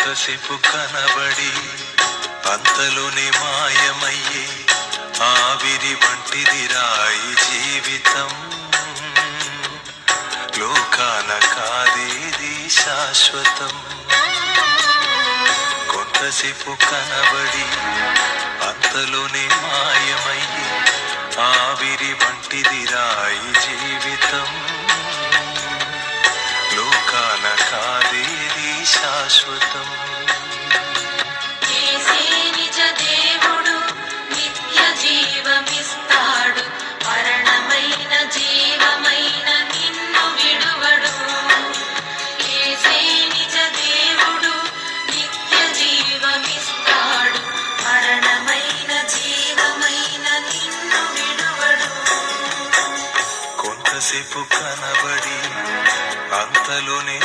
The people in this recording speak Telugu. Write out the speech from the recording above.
కొంతసేపు కనబడి అంతలోనే మాయమయ్యే ఆవిరి వంటిది రాయి జీవితం. లోకాన కాదేది శాశ్వతం. కొంతసేపు కనబడి అంతలోనే మాయమయ్యే ఆవిరి వంటిది రాయి జీవితం. లోకాన కాదేది శాశ్వతం. యేసే నిజ దేవుడు, నిత్య జీవమిస్తాడు, మరణమైన జీవమైన నిన్ను విడువడు. యేసే నిజ దేవుడు, నిత్య జీవమిస్తాడు, మరణమైన జీవమైన నిన్ను విడువడు. కొంతసేపు కనబడి అంతలోనే